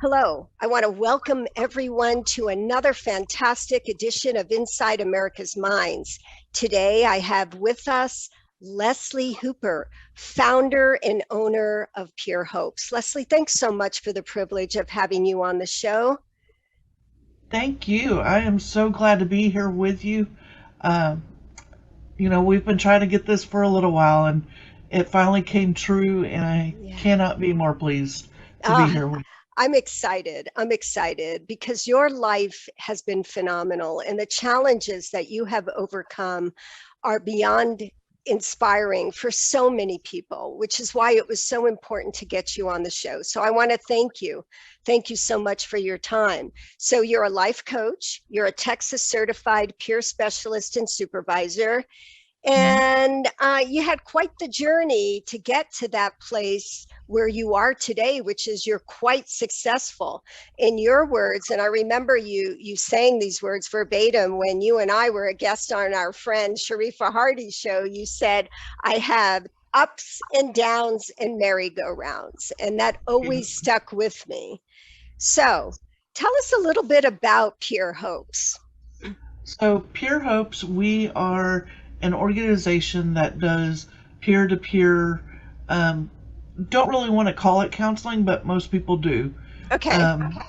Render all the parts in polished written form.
Hello, I want to welcome everyone to another fantastic edition of Inside America's Minds. Today I have with us Lesley Hooper, founder and owner of Pure Hopes. Lesley, thanks so much for the privilege of having you on the show. Thank you. I am so glad to be here with you. Uh, we've been trying to get this for a little while, and it finally came true, and I Yeah. cannot be more pleased to be Ah, here with I'm excited. I'm excited because your life has been phenomenal and the challenges that you have overcome are beyond inspiring for so many people, which is why it was so important to get you on the show. So I want to thank you. Thank you so much for your time. So you're a life coach, you're a Texas certified peer specialist and supervisor, you. and you had quite the journey to get to that place where you are today, which is you're quite successful in your words. And I remember you saying these words verbatim when you and I were a guest on our friend Sharifa Hardy's show. You said, I have ups and downs and merry-go-rounds. And that always stuck with me. So tell us a little bit about Pure Hopes. So, Peer Hopes, we are an organization that does peer to peer. Don't really want to call it counseling, but most people do. Okay. Um,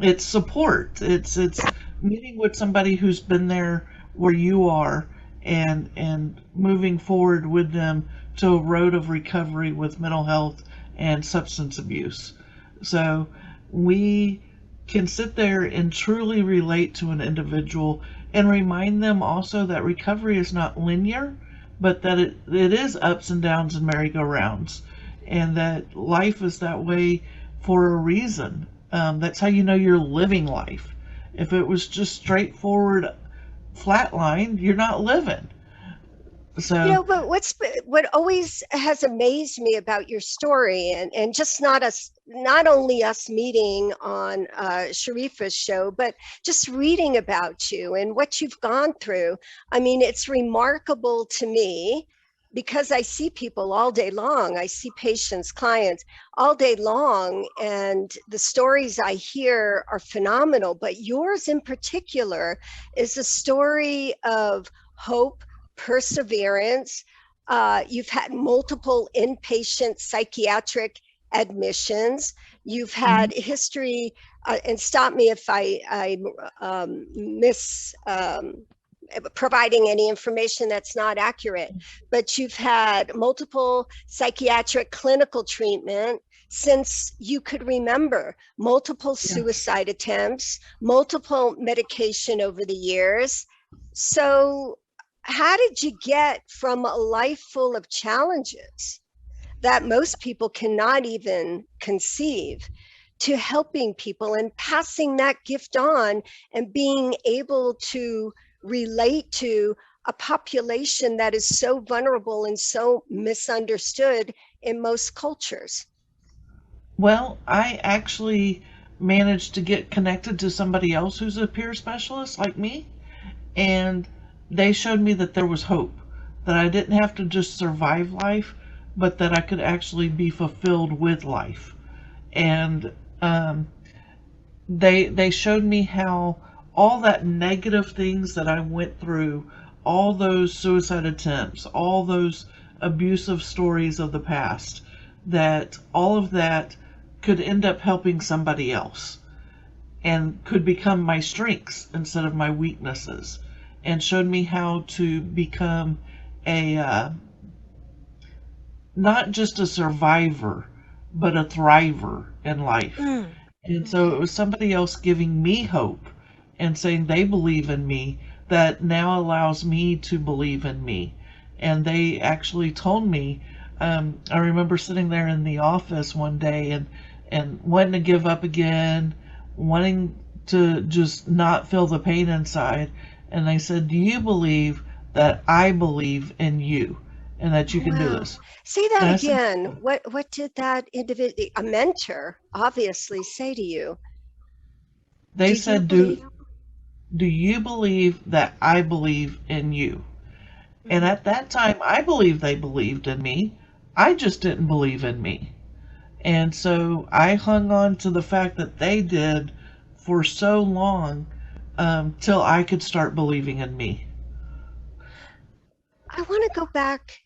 it's support. It's meeting with somebody who's been there where you are, and moving forward with them to a road of recovery with mental health and substance abuse. So we can sit there and truly relate to an individual and remind them also that recovery is not linear, but that it is ups and downs and merry-go-rounds, and that life is that way for a reason. That's how you know you're living life. If it was just straightforward flatline, you're not living. You So know, but what always has amazed me about your story, and just not only us meeting on Sharifa's show, but just reading about you and what you've gone through. I mean, it's remarkable to me because I see people all day long. I see patients, clients all day long, and the stories I hear are phenomenal. But yours in particular is a story of hope, perseverance. You've had multiple inpatient psychiatric admissions. You've mhm, had history, and stop me if I miss providing any information that's not accurate, but you've had multiple psychiatric clinical treatment since you could remember, multiple yeah. suicide attempts, multiple medication over the years. So how did you get from a life full of challenges that most people cannot even conceive to helping people and passing that gift on and being able to relate to a population that is so vulnerable and so misunderstood in most cultures? Well, I actually managed to get connected to somebody else who's a peer specialist like me, and they showed me that there was hope, that I didn't have to just survive life, but that I could actually be fulfilled with life. And they showed me how all that negative things that I went through, all those suicide attempts, all those abusive stories of the past, that all of that could end up helping somebody else and could become my strengths instead of my weaknesses, and showed me how to become a not just a survivor but a thriver in life. Mm, And so it okay. was somebody else giving me hope and saying they believe in me that now allows me to believe in me. And they actually told me, I remember sitting there in the office one day and wanting to give up again, wanting to just not feel the pain inside. And they said, do you believe that I believe in you and that you can do Wow. this? Say that And I said, again. What did that individual, a mentor, obviously say to you? they Do you said, believe? do you believe that I believe in you? And Mhm. at that time, I believed they believed in me. I just didn't believe in me. And so I hung on to the fact that they did for so long, till I could start believing in me. I want to go back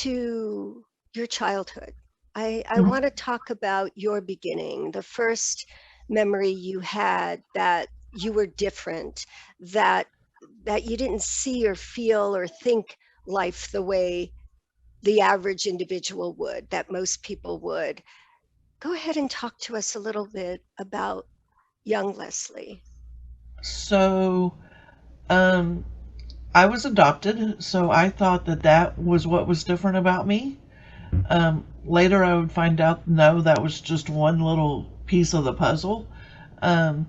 to your childhood. I Mhm. want to talk about your beginning, the first memory you had that you were different, that you didn't see or feel or think life the way the average individual would, that most people would. Go ahead and talk to us a little bit about young Lesley. So, um, I was adopted, so I thought that that was what was different about me. Later, I would find out no, that was just one little piece of the puzzle. Um,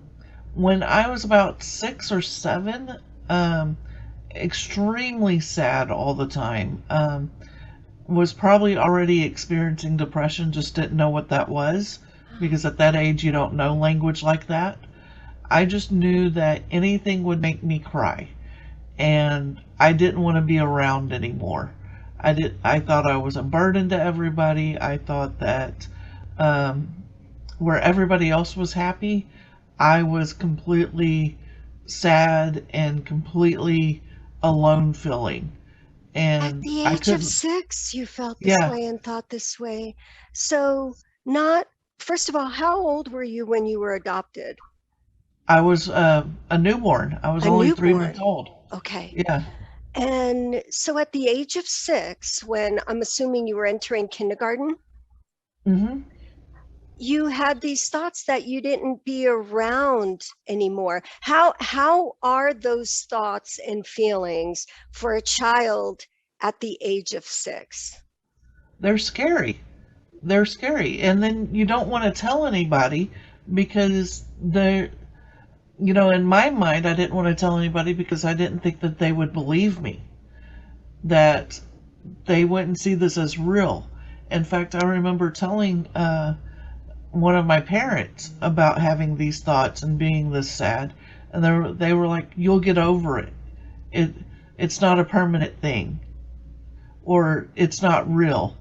when I was about 6 or 7, um, extremely sad all the time. Was probably already experiencing depression, just didn't know what that was because at that age you don't know language like that. I just knew that anything would make me cry, and I didn't want to be around anymore. I thought I was a burden to everybody. I thought that, um, where everybody else was happy, I was completely sad and completely alone feeling. At And the I age of couldn't, 6, you felt this yeah, way and thought this way. So, not, first of all, how old were you when you were adopted? I was a newborn. I was A only 3 months newborn. old. Okay. Yeah. And so at the age of 6, when I'm assuming you were entering kindergarten, hmm you had these thoughts that you didn't be around anymore. How are those thoughts and feelings for a child at the age of 6? They're scary. They're scary. And then you don't want to tell anybody because they're, in my mind, I didn't want to tell anybody because I didn't think that they would believe me, that they wouldn't see this as real. In fact, I remember telling one of my parents about having these thoughts and being this sad, and they were like, "You'll get over it. It it's not a permanent thing, or it's not real,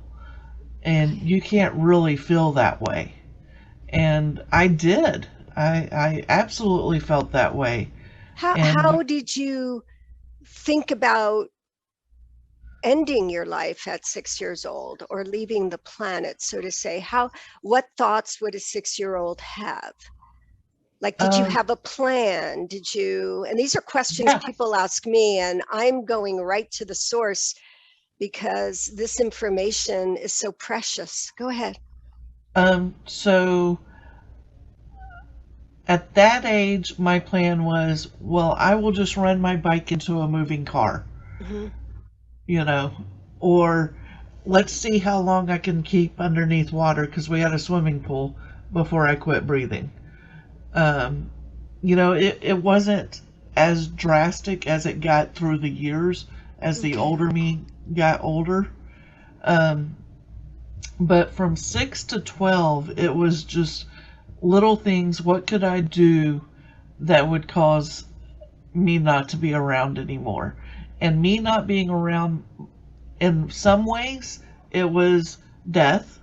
and Okay. you can't really feel that way." And I did. I absolutely felt that way. And How did you think about ending your life at 6 years old or leaving the planet, so to say? What thoughts would a 6 year old have? Like, did you um, have a plan? And these are questions yeah. people ask me, and I'm going right to the source because this information is so precious. Go ahead. So at that age, my plan was, well, I will just run my bike into a moving car, Hmm. you know, or let's see how long I can keep underneath water because we had a swimming pool before I quit breathing. Um, it wasn't as drastic as it got through the years as the Okay. older me got older. Um, but from 6 to 12, it was just little things. What could I do that would cause me not to be around anymore? And me not being around, in some ways, it was death.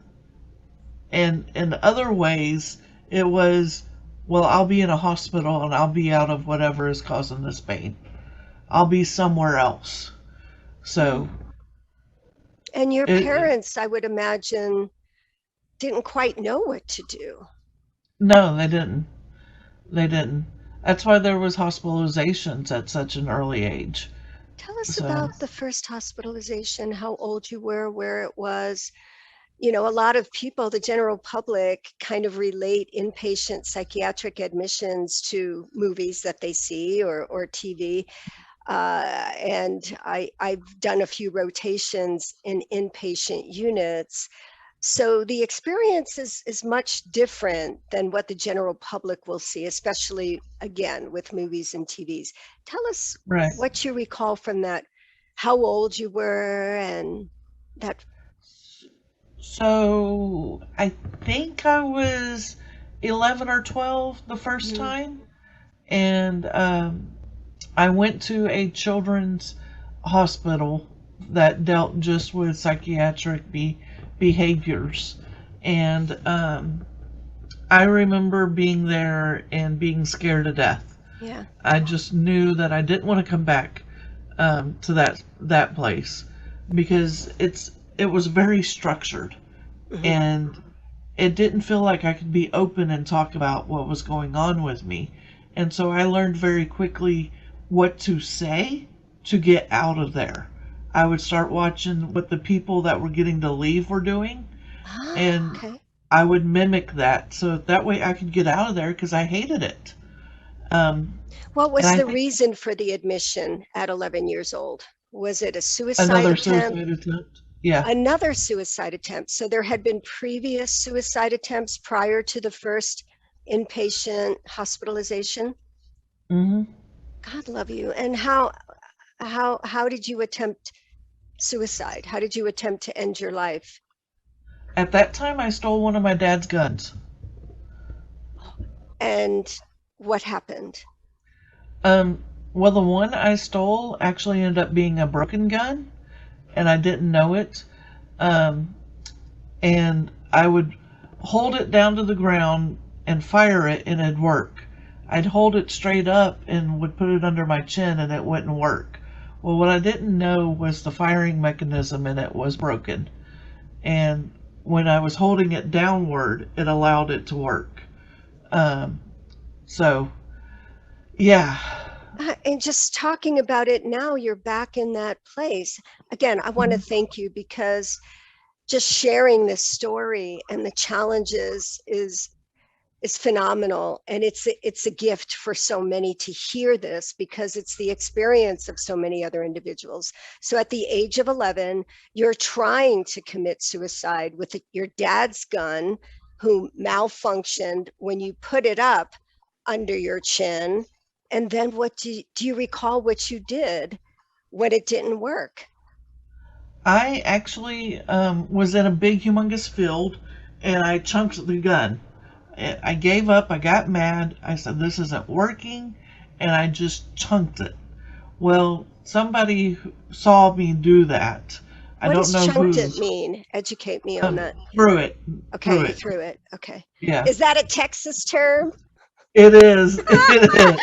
And in other ways, it was, well, I'll be in a hospital and I'll be out of whatever is causing this pain. I'll be somewhere else. Hmm. So, And your it, parents, I would imagine, didn't quite know what to do. no, they didn't. They didn't. That's why there was hospitalizations at such an early age. Tell us So, about the first hospitalization, how old you were, where it was. A lot of people, the general public, kind of relate inpatient psychiatric admissions to movies that they see or TV. And I've done a few rotations in inpatient units. So the experience is much different than what the general public will see, especially again with movies and TVs. Tell us right. what you recall from that, how old you were, and that. So, I think I was 11 or 12 the first Mhm. time. And I went to a children's hospital that dealt just with psychiatric behaviors. And I remember being there and being scared to death. Yeah. I just knew that I didn't want to come back to that place because it was very structured, Hmm. and it didn't feel like I could be open and talk about what was going on with me. And so I learned very quickly what to say to get out of there. I would start watching what the people that were getting to leave were doing, Ah, and okay. I would mimic that so that way I could get out of there because I hated it. Um, What and was I the think reason for the admission at 11 years old? Was it a suicide another attempt? suicide attempt. Yeah. Another suicide attempt. So there had been previous suicide attempts prior to the first inpatient hospitalization. hmm God love you. And how did you attempt suicide? How did you attempt to end your life? At that time, I stole one of my dad's guns. And what happened? Um, well, the one I stole actually ended up being a broken gun, and I didn't know it. Um, and I would hold it down to the ground and fire it, and it'd work. I'd hold it straight up and would put it under my chin, and it wouldn't work. Well, what I didn't know was the firing mechanism in it was broken. And when I was holding it downward, it allowed it to work. Um, so, yeah. And just talking about it now, you're back in that place. Again, I want to Mhm. thank you because just sharing this story and the challenges is phenomenal, and it's a gift for so many to hear this because it's the experience of so many other individuals. So at the age of 11, you're trying to commit suicide with your dad's gun, who malfunctioned when you put it up under your chin. And then what do you recall what you did when it didn't work? I actually was in a big, humongous field and I chunked the gun. I gave up. I got mad. I said, this isn't working. And I just chunked it. Well, somebody saw me do that. I What don't does know chunked it whose. mean? Educate me on that. Threw it. Okay, Threw you it. threw it. Okay. Yeah. Is that a Texas term? It is. It is.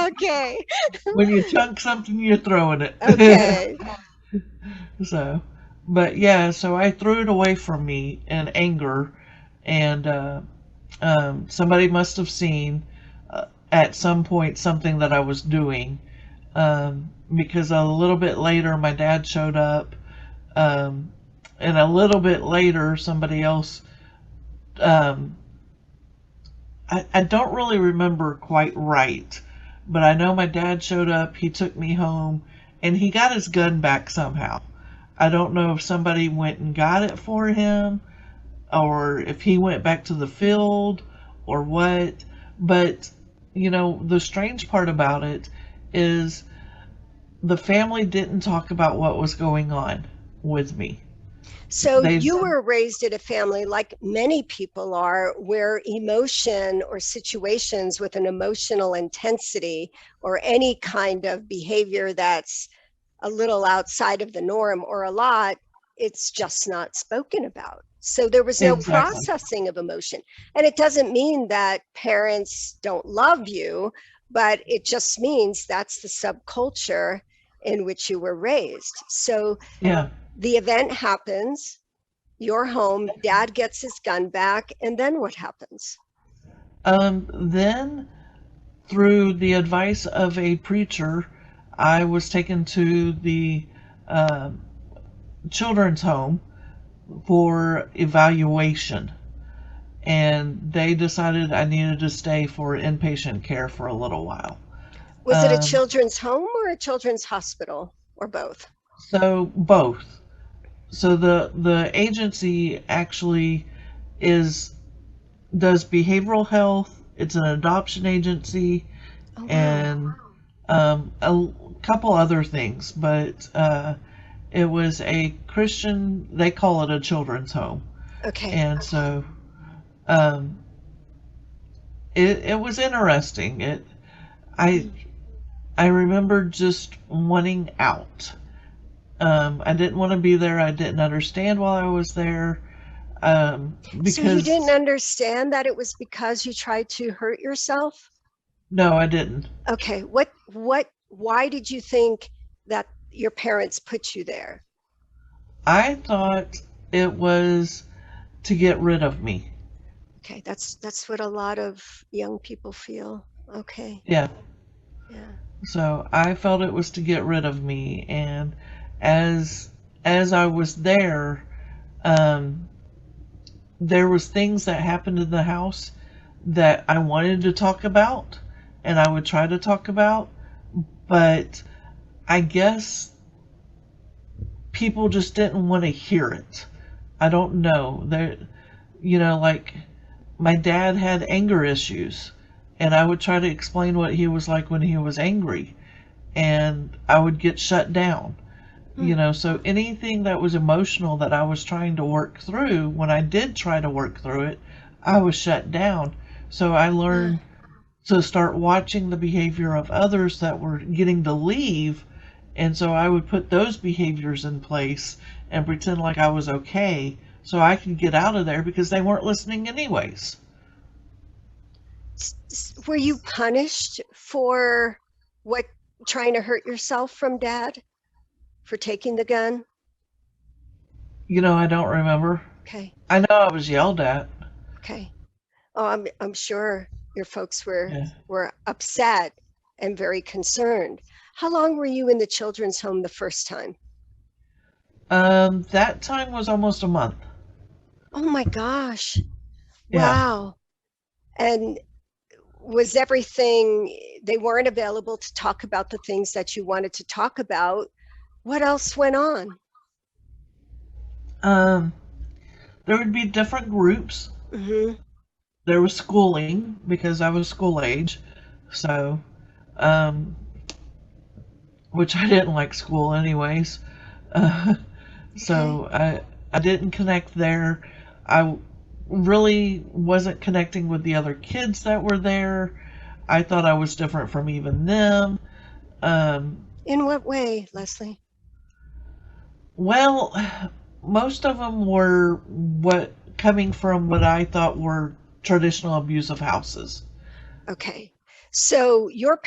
Okay. When you chunk something, you're throwing it. Okay. So, but yeah, so I threw it away from me in anger, and somebody must have seen at some point something that I was doing, because a little bit later my dad showed up, um, and a little bit later somebody else. Um, I don't really remember quite right, but I know my dad showed up. He took me home, and he got his gun back somehow. I don't know if somebody went and got it for him or if he went back to the field or what. But, the strange part about it is the family didn't talk about what was going on with me. So They, you were raised in a family, like many people are, where emotion or situations with an emotional intensity or any kind of behavior that's a little outside of the norm or a lot, it's just not spoken about. So there was no exactly. processing of emotion. And it doesn't mean that parents don't love you, but it just means that's the subculture in which you were raised. So Yeah. the event happens, you're home, dad gets his gun back, and then what happens? Then, through the advice of a preacher, I was taken to the uh, children's home for evaluation, and they decided I needed to stay for inpatient care for a little while. Was it a Um, children's home or a children's hospital or both? so both. So the agency actually is does behavioral health. It's an adoption agency Oh, wow. and a couple other things, but it was a Christian. They call it a children's home, Okay. and so um, it was interesting. I Mm. I remember just wanting out. I didn't want to be there. I didn't understand while I was there. So you didn't because understand that it was because you tried to hurt yourself? no, I didn't. Okay, why did you think that your parents put you there? I thought it was to get rid of me. Okay, that's what a lot of young people feel. Okay, Yeah. yeah. So I felt it was to get rid of me, and as as I was there, um, there was things that happened in the house that I wanted to talk about, and I would try to talk about, but I guess people just didn't want to hear it. I don't know. Like my dad had anger issues, and I would try to explain what he was like when he was angry, and I would get shut down. Hmm. So anything that was emotional that I was trying to work through, when I did try to work through it, I was shut down. So I Uh, learned to start watching the behavior of others that were getting to leave. And so I would put those behaviors in place and pretend like I was okay so I could get out of there because they weren't listening anyways. were you punished for what trying to hurt yourself from dad for taking the gun? I don't remember. Okay, I know I was yelled at. okay. Oh, I'm sure your folks were Yeah. were upset and very concerned. How long were you in the children's home the first time? That time was almost a month. Oh my gosh. Yeah. Wow. And was everything, they weren't available to talk about the things that you wanted to talk about? What else went on? Um, there would be different groups. Hmm. There was schooling because I was school age. So, um, which I didn't like school anyways. Uh, Okay. so I didn't connect there. I really wasn't connecting with the other kids that were there. I thought I was different from even them. Um, In what way, Lesley? well, most of them were what coming from what I thought were traditional abusive houses. Okay. So your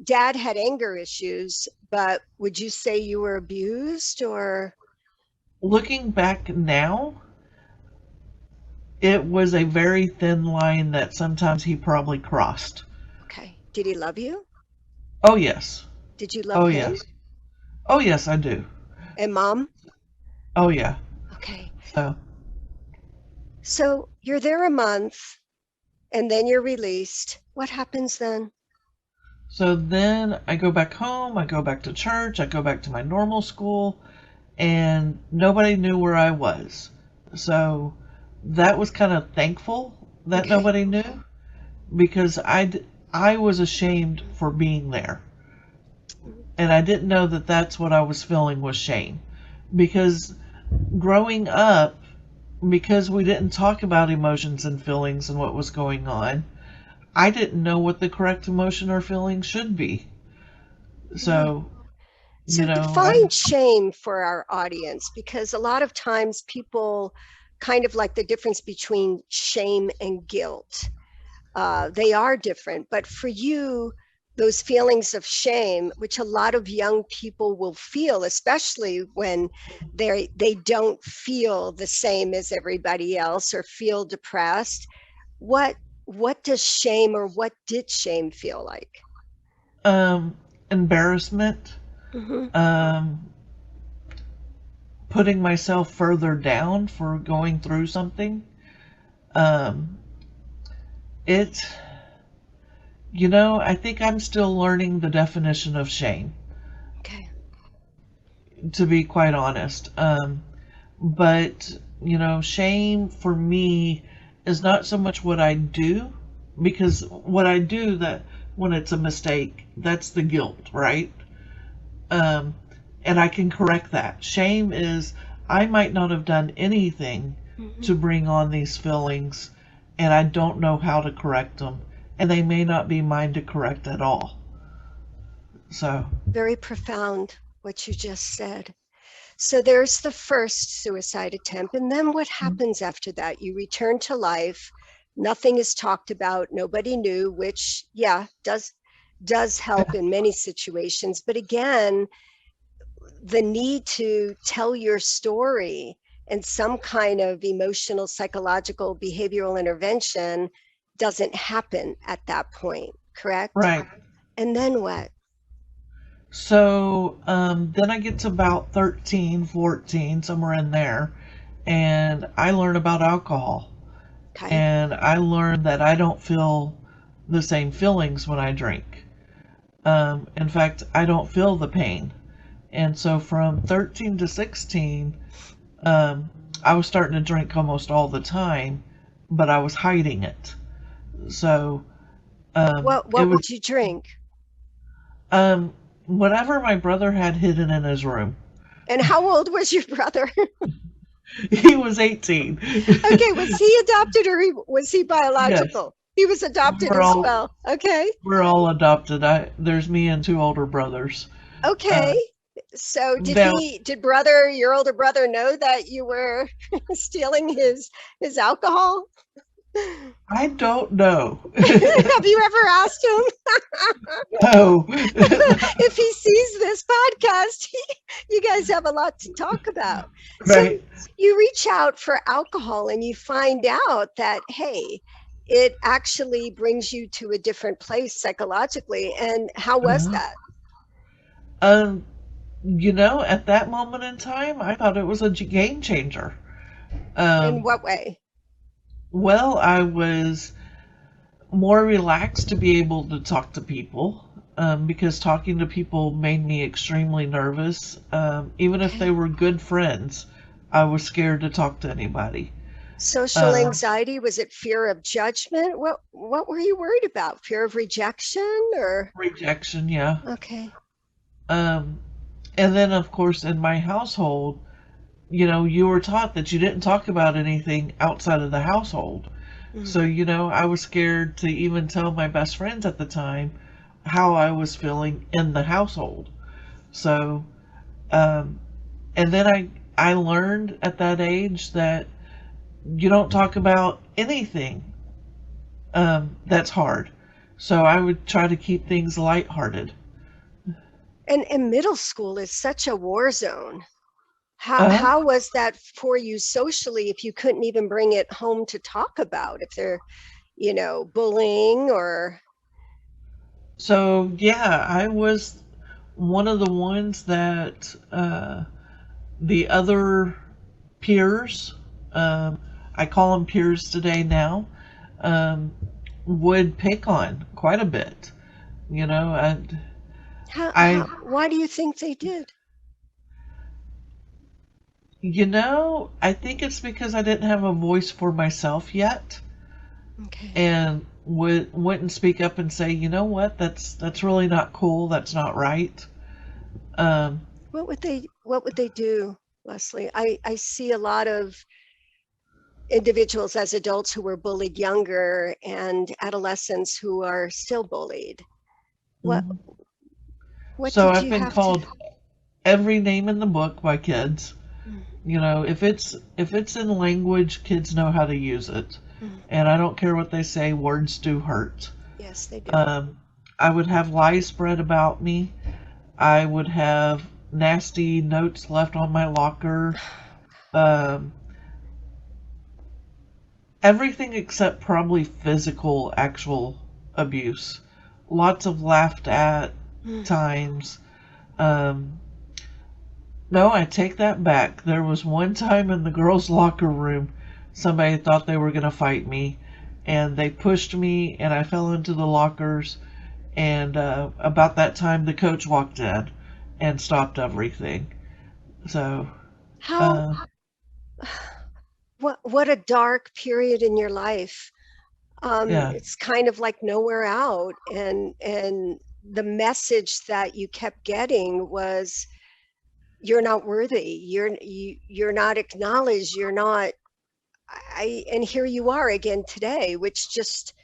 dad had anger issues, but would you say you were abused or Looking back now, it was a very thin line that sometimes he probably crossed. okay. Did he love you? Oh, yes. Did you love Oh, him? yes. Oh, yes, I do. And mom? Oh, yeah. Okay. So, So you're there a month and then you're released. What happens then? so then I go back home, I go back to church, I go back to my normal school, and nobody knew where I was. So that was kind of thankful that Okay. nobody knew because I was ashamed for being there. And I didn't know that that's what I was feeling was shame. Because growing up, because we didn't talk about emotions and feelings and what was going on, I didn't know what the correct emotion or feeling should be. Yeah. So, So I define shame for our audience, because a lot of times people kind of like the difference between shame and guilt. They are different, but for you, those feelings of shame, which a lot of young people will feel, especially when they don't feel the same as everybody else or feel depressed. What what does shame or what did shame feel like? um embarrassment, Hmm. um putting myself further down for going through something. Um it I think I'm still learning the definition of shame, Okay. to be quite honest. But shame for me is not so much what I do, because what I do, that when it's a mistake, that's the guilt, right? um, and I can correct that. Shame is I might not have done anything Hmm. to bring on these feelings, and I don't know how to correct them, and they may not be mine to correct at all. So, Very profound what you just said. So there's the first suicide attempt. And then what happens after that? You return to life. Nothing is talked about. Nobody knew, which, yeah, does help in many situations. But again, the need to tell your story and some kind of emotional, psychological, behavioral intervention doesn't happen at that point, correct? Right. And then what? So then I get to about 13, 14, somewhere in there, and I learn about alcohol. Okay. And I learned that I don't feel the same feelings when I drink. In fact, I don't feel the pain. And so from 13 to 16, I was starting to drink almost all the time, but I was hiding it. So it What was would you drink? um, whatever my brother had hidden in his room. And how old was your brother? He was 18. Okay, was he adopted or was he Yes, biological? He was adopted we're as all well. Okay. we're all adopted. There's me and two older brothers. Okay. Uh, So now your older brother know that you were stealing his alcohol? I don't know. Have you ever asked him? No. If he sees this podcast, you guys have a lot to talk about. So Right. you reach out for alcohol and you find out that, hey, it actually brings you to a different place psychologically. And how was Uh, that? um, at that moment in time, I thought it was a game changer. In Um, what way? well, I was more relaxed to be able to talk to people, because talking to people made me extremely nervous. Even if they Okay. were good friends, I was scared to talk to anybody. Social Um, anxiety, was it fear of judgment? What were you worried about? Fear of rejection or Rejection, yeah. okay. Um, and then, of course, in my household, you were taught that you didn't talk about anything outside of the household. Mm. So, I was scared to even tell my best friends at the time how I was feeling in the household. So, um, and then I learned at that age that you don't talk about anything that's hard. So I would try to keep things lighthearted. And middle school is such a war zone. Uh, How was that for you socially if you couldn't even bring it home to talk about if they're, bullying or so yeah, I was one of the ones that the other peers, um, I call them peers today now, um, would pick on quite a bit. And I, why do you think they did? I think it's because I didn't have a voice for myself yet, Okay. and wouldn't speak up and say, you know what, that's really not cool. That's not right. Um, What would they do, Lesley? I see a lot of individuals as adults who were bullied younger and adolescents who are still bullied. What mhm. what So did I've you been have to called every name in the book by kids. mm, If it's in language, kids know how to use it, mm, and I don't care what they say. Words do hurt. yes, they do. Um, I would have lies spread about me. I would have nasty notes left on my locker. Um, Everything except probably physical, actual abuse. Lots of laughed at Mm. times. Um, no, I take that back. There was one time in the girls' locker room, somebody thought they were going to fight me, and they pushed me, and I fell into the lockers. And about that time, the coach walked in and stopped everything. So, How uh, what a dark period in your life. yeah. It's kind of like nowhere out, and the message that you kept getting was you're not worthy. You're not acknowledged. You're not. And here you are again today, which just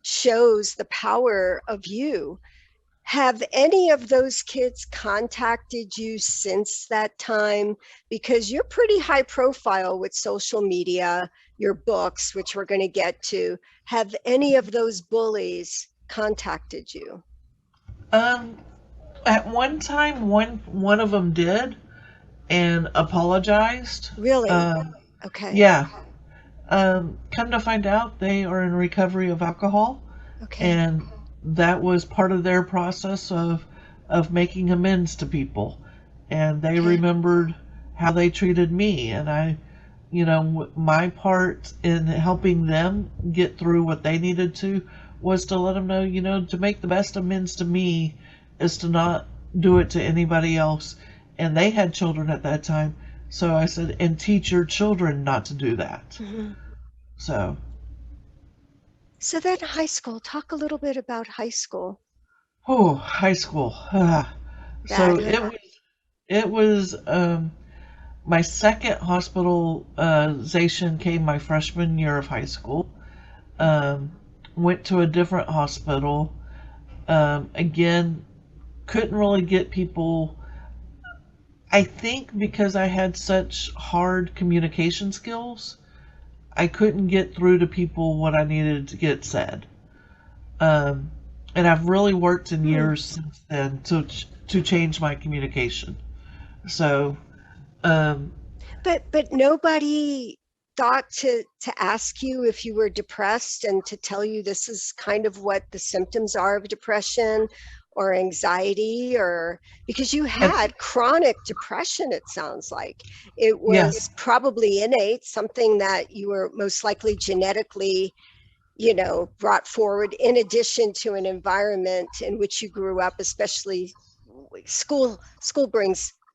shows the power of you. Have any of those kids contacted you since that time? Because you're pretty high profile with social media, your books, which we're going to get to. Have any of those bullies contacted you? Um, at one time, one of them did and apologized. Really? Um, Okay. yeah. Come to find out, they are in recovery of alcohol, Okay. and that was part of their process of making amends to people. And they Okay. remembered how they treated me, and my part in helping them get through what they needed to was to let them know, to make the best amends to me is to not do it to anybody else. And they had children at that time. So I said, and teach your children not to do that. Mhm. So, So then high school, talk a little bit about high school. oh, high school. So Badly. it was my second hospitalization came my freshman year of high school. Um, Went to a different hospital. Again, couldn't really get people. I think because I had such hard communication skills, I couldn't get through to people what I needed to get said. Um, and I've really worked in Hmm. years since then to change my communication. So, um, But nobody thought to ask you if you were depressed and to tell you this is kind of what the symptoms are of depression or anxiety, or because you and had chronic depression, it sounds like. It yeah, was probably innate, something that you were most likely genetically, brought forward in addition to an environment in which you grew up, especially school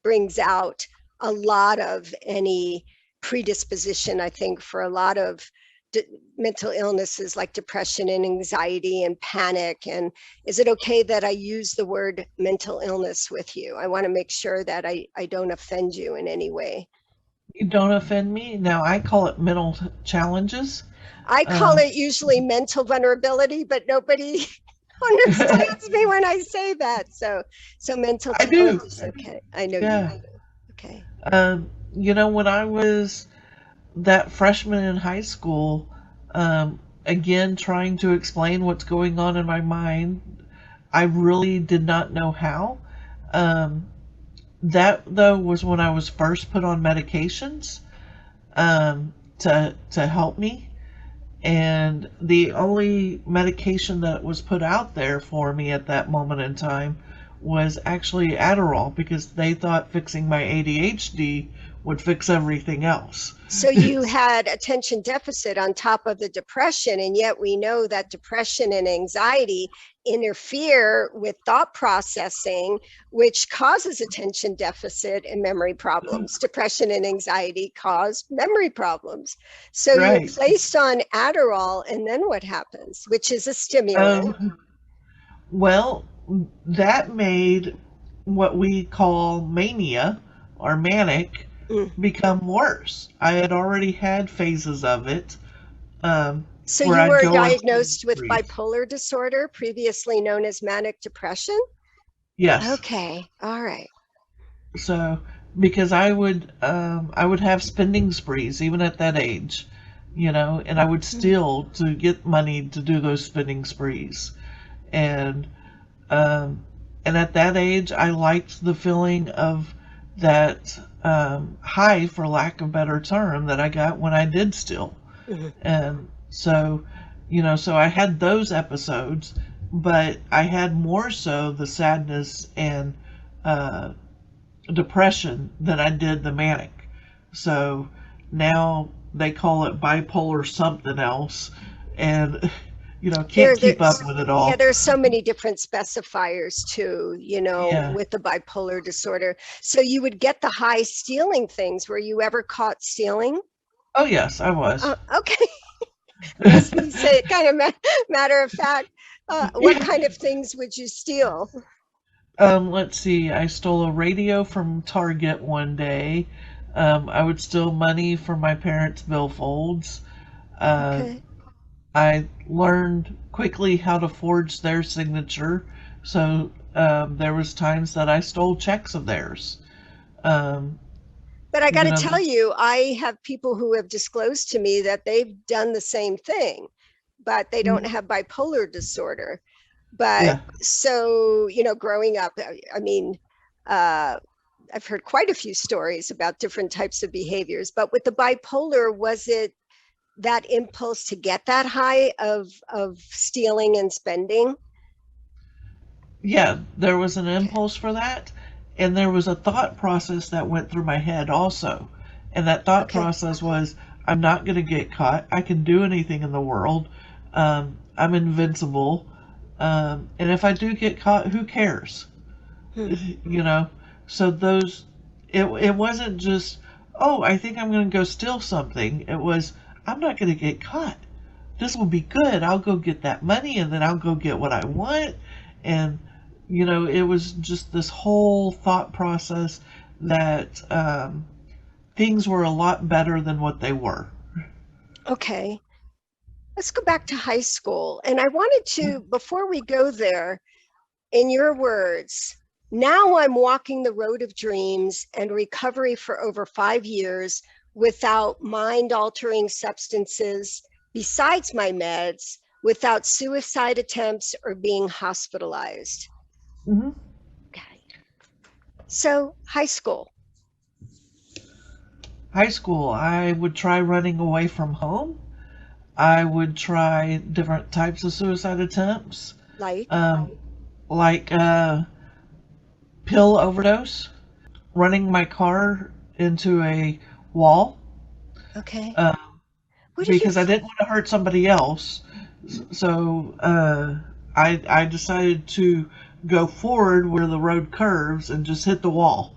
brings out a lot of any predisposition, I think, for a lot of mental illnesses like depression and anxiety and panic. And is it okay that I use the word mental illness with you? I want to make sure that I don't offend you in any way. you don't offend me. Now I call it mental challenges. I call Um, it usually mental vulnerability, but nobody understands me when I say that. So mental I do. challenges. Okay. I know you Yeah. do. Okay. When I was that freshman in high school, again, trying to explain what's going on in my mind, I really did not know how. Um, that, though, was when I was first put on medications to help me. And the only medication that was put out there for me at that moment in time was actually Adderall because they thought fixing my ADHD would fix everything else. So you had attention deficit on top of the depression, and yet we know that depression and anxiety interfere with thought processing, which causes attention deficit and memory problems. Depression and anxiety cause memory problems. So you're Right. placed on Adderall, and then what happens? Which is a stimulant. Um, well, that made what we call mania or manic Mm. become worse. I had already had phases of it So where you I'd were go on diagnosed with spree. bipolar disorder, previously known as manic depression? Yes. Okay, all right. So because I would have spending sprees even at that age, and I would steal to get money to do those spending sprees. And um, and at that age, I liked the feeling of that high, for lack of a better term, that I got when I did steal. Mhm. And so I had those episodes, but I had more so the sadness and uh, depression than I did the manic. So now they call it bipolar something else, and can't keep up There's with it yeah, all. there's so many different specifiers too, Yeah. with the bipolar disorder. So you would get the high stealing things. Were you ever caught stealing? Oh yes, I was. Okay. Yes, you say it kind of matter of fact. What kind of things would you steal? Let's see. I stole a radio from Target one day. I would steal money from my parents' billfolds. Uh, Okay. I learned quickly how to forge their signature, so There was times that I stole checks of theirs. Um, But I got you to know, tell you, I have people who have disclosed to me that they've done the same thing, but they don't mhm, have bipolar disorder. But yeah, so, growing up, I mean, uh, I've heard quite a few stories about different types of behaviors, but with the bipolar, was it that impulse to get that high of stealing and spending? yeah, there was an Okay. impulse for that, and there was a thought process that went through my head also. And that thought Okay. process was, I'm not going to get caught. I can do anything in the world. I'm invincible. And if I do get caught, who cares? Hmm. You know? So it wasn't just, oh, I think I'm going to go steal something. It was, I'm not going to get caught. This will be good. I'll go get that money and then I'll go get what I want. And, it was just this whole thought process that things were a lot better than what they were. Okay. Let's go back to high school. And I wanted to, before we go there, in your words, now I'm walking the road of dreams and recovery for over 5 years without mind altering substances besides my meds, without suicide attempts or being hospitalized. Hmm. Okay. So, high school, High school, I would try running away from home. I would try different types of suicide attempts, like, um, like pill overdose, running my car into a wall, okay. uh, What do you, because I didn't want to hurt somebody else. So I decided to go forward where the road curves and just hit the wall.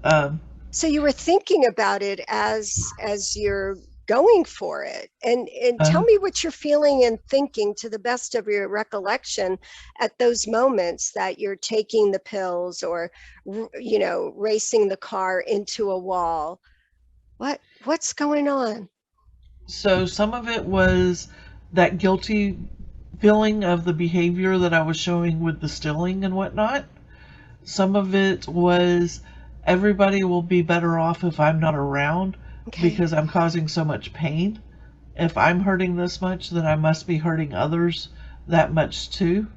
Um, so you were thinking about it as you're going for it, and tell uh, me what you're feeling and thinking to the best of your recollection at those moments that you're taking the pills or racing the car into a wall. What's going on? so some of it was that guilty feeling of the behavior that I was showing with the stilling and whatnot. Some of it was everybody will be better off if I'm not around Okay. because I'm causing so much pain. If I'm hurting this much, then I must be hurting others that much too.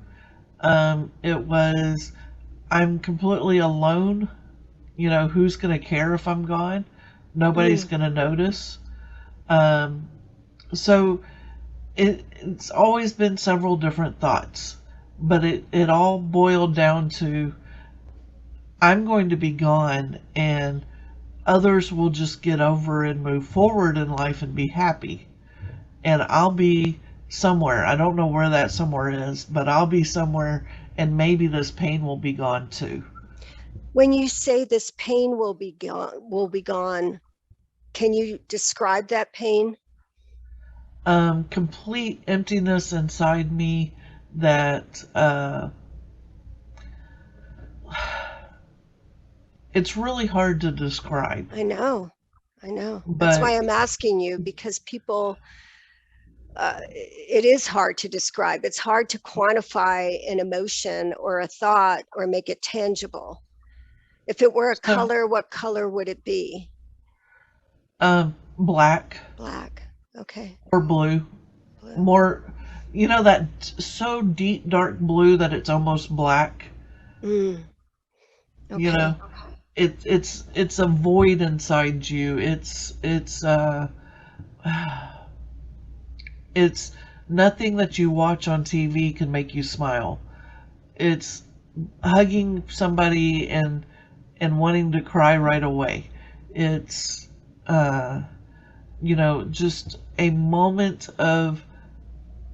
It was, I'm completely alone. Who's going to care if I'm gone? Nobody's Mm, going to notice. Um, so it's always been several different thoughts, but it all boiled down to, I'm going to be gone and others will just get over and move forward in life and be happy. And I'll be somewhere. I don't know where that somewhere is, but I'll be somewhere and maybe this pain will be gone too. when you say this pain will be gone, can you describe that pain? Complete emptiness inside me that it's really hard to describe. I know. That's But why I'm asking you, because people, it is hard to describe. It's hard to quantify an emotion or a thought or make it tangible. If it were a so, color, what color would it be? black Black. Okay. or blue, Blue. more, that so deep dark blue that it's almost black. Mm, You know, okay. it's a void inside you. It's nothing that you watch on TV can make you smile. It's hugging somebody and wanting to cry right away. It's just a moment of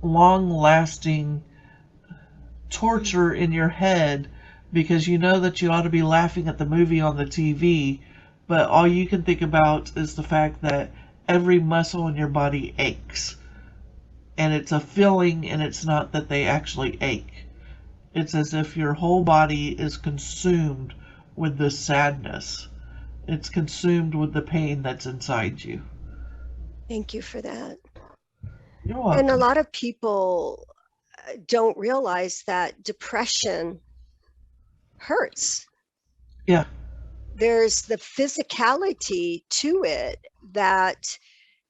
long lasting Mm. torture in your head because you know that you ought to be laughing at the movie on the TV, but all you can think about is the fact that every muscle in your body aches. And it's a feeling, and it's not that they actually ache. It's as if your whole body is consumed with this sadness. It's consumed with the pain that's inside you. Thank you for that. You're And a welcome. lot of people don't realize that depression hurts. Yeah. There's the physicality to it that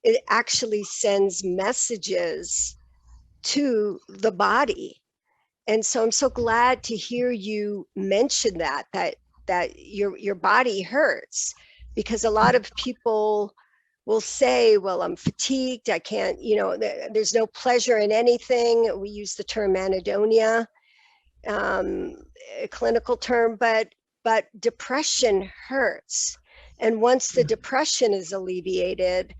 it actually sends messages to the body. And so I'm so glad to hear you mention that your body hurts, because a lot of people will say, well, I'm fatigued, I can't, there's no pleasure in anything. We use the term anhedonia, um, a clinical term, but depression hurts. And once the depression is alleviated,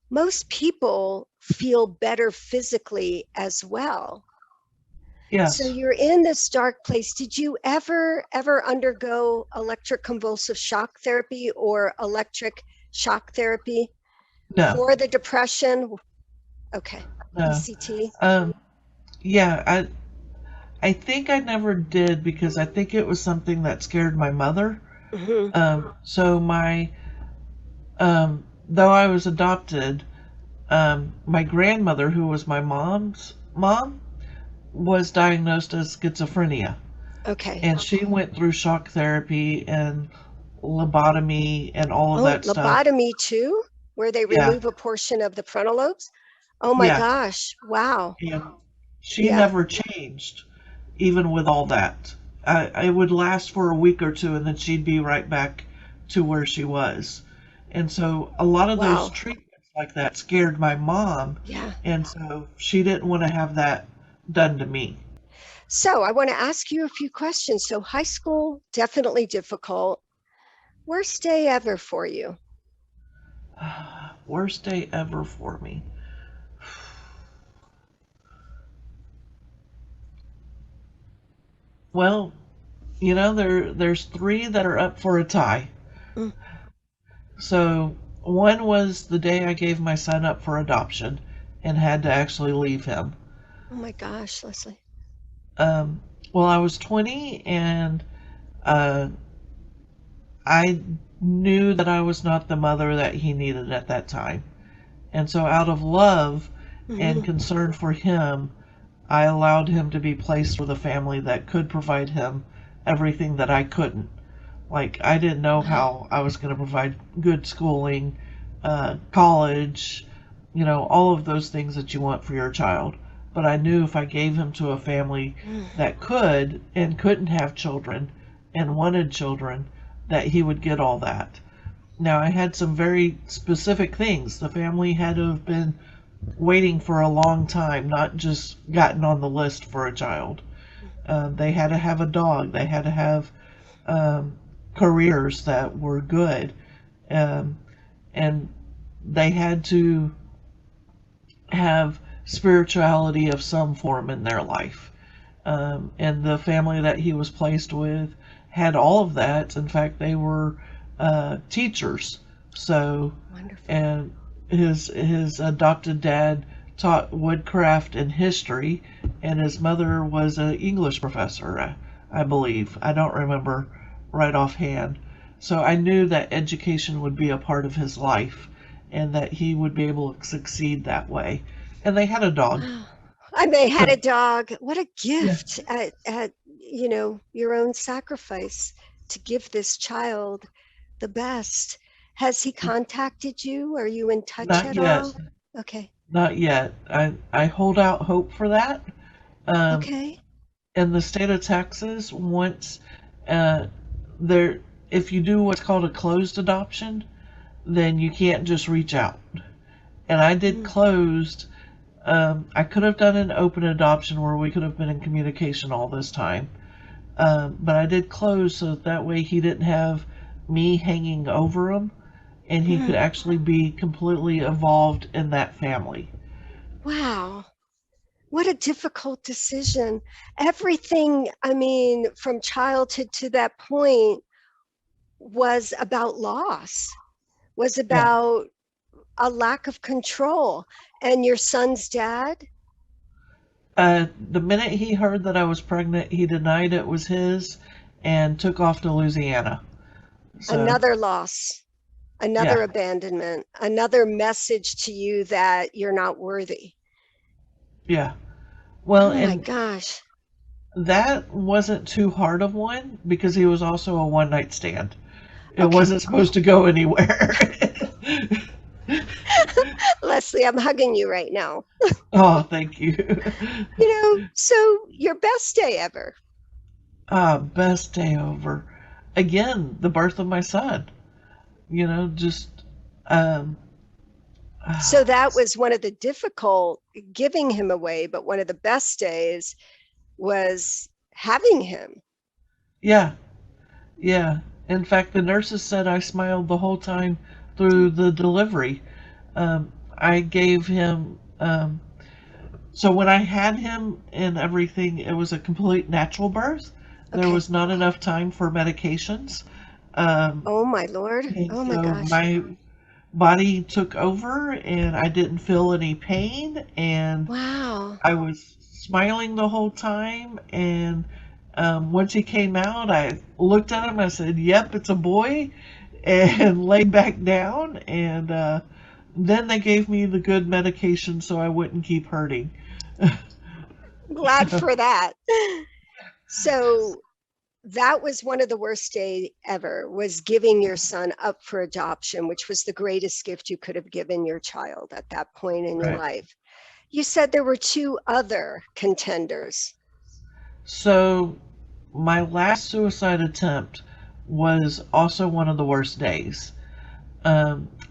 most people feel better physically as well. So Yes. you're in this dark place. Did you ever undergo electric convulsive shock therapy or electric shock therapy No. for the depression? Okay. No. ECT. Um, yeah, I think I never did because I think it was something that scared my mother. Hmm. So though I was adopted, my grandmother, who was my mom's mom, was diagnosed as schizophrenia. Okay. And she went through shock therapy and lobotomy and all of Oh, that stuff. lobotomy too, where they Yeah, remove a portion of the frontal lobes. Oh my yeah. gosh. Wow. And she Yeah. never changed, even with all that. It would last for a week or two, and then she'd be right back to where she was. And so a lot of those Wow. treatments like that scared my mom, Yeah. and so she didn't want to have that done to me. So I want to ask you a few questions. So high school, definitely difficult. Worst day ever for you? Worst day ever for me. Well, there's three that are up for a tie. Mm. So one was the day I gave my son up for adoption and had to actually leave him. Oh my gosh, Lesley. Um, well, I was 20 and uh, I knew that I was not the mother that he needed at that time. And so, out of love and Hmm. concern for him, I allowed him to be placed with a family that could provide him everything that I couldn't. Like, I didn't know Wow. how I was going to provide good schooling, college, all of those things that you want for your child. But I knew if I gave him to a family Mm. that could and couldn't have children and wanted children, that he would get all that. Now, I had some very specific things. The family had to have been waiting for a long time, not just gotten on the list for a child. They had to have a dog. They had to have um, careers that were good. Um, and they had to have spirituality of some form in their life. And the family that he was placed with had all of that. In fact, they were teachers. So, Wonderful. and his adopted dad taught woodcraft and history, and his mother was an English professor, I believe. I don't remember right offhand. So I knew that education would be a part of his life, and that he would be able to succeed that way. And they had a dog. Wow. And they had So a dog. What a yeah, gift at your own sacrifice to give this child the best. Has he contacted you? Are you in touch not at yet. all? Okay. Not yet. I hold out hope for that. Um, Okay. in the state of Texas, once uh, there, if you do what's called a closed adoption, then you can't just reach out. And I did Mm. closed. I could have done an open adoption where we could have been in communication all this time. But I did close so that way he didn't have me hanging over him and he could Mm. actually be completely involved in that family. Wow. What a difficult decision. Everything, I mean, from childhood to that point was about loss, was Yeah. about a lack of control. And your son's dad, The minute he heard that I was pregnant, he denied it was his and took off to Louisiana. So, another loss, another yeah, abandonment, another message to you that you're not worthy. yeah. Well, Oh my and gosh. That wasn't too hard of one because he was also a one night stand. It Okay. wasn't supposed to go anywhere. Lesley, I'm hugging you right now. Oh, thank you. So your best day ever. Best day over. Again, the birth of my son. Just um, So that was one of the difficult giving him away, but one of the best days was having him. yeah, yeah. In fact, the nurses said I smiled the whole time through the delivery. I gave him, so when I had him and everything, it was a complete natural birth. There Okay. was not enough time for medications. Um, Oh my Lord. and Oh my so gosh. my body took over and I didn't feel any pain and Wow. I was smiling the whole time. And once he came out, I looked at him. I said, "Yep, it's a boy," and laid back down. And then they gave me the good medication so I wouldn't keep hurting. Glad for that. So that was one of the worst days ever, was giving your son up for adoption, which was the greatest gift you could have given your child at that point in your Right. life. You said there were two other contenders. So my last suicide attempt was also one of the worst days.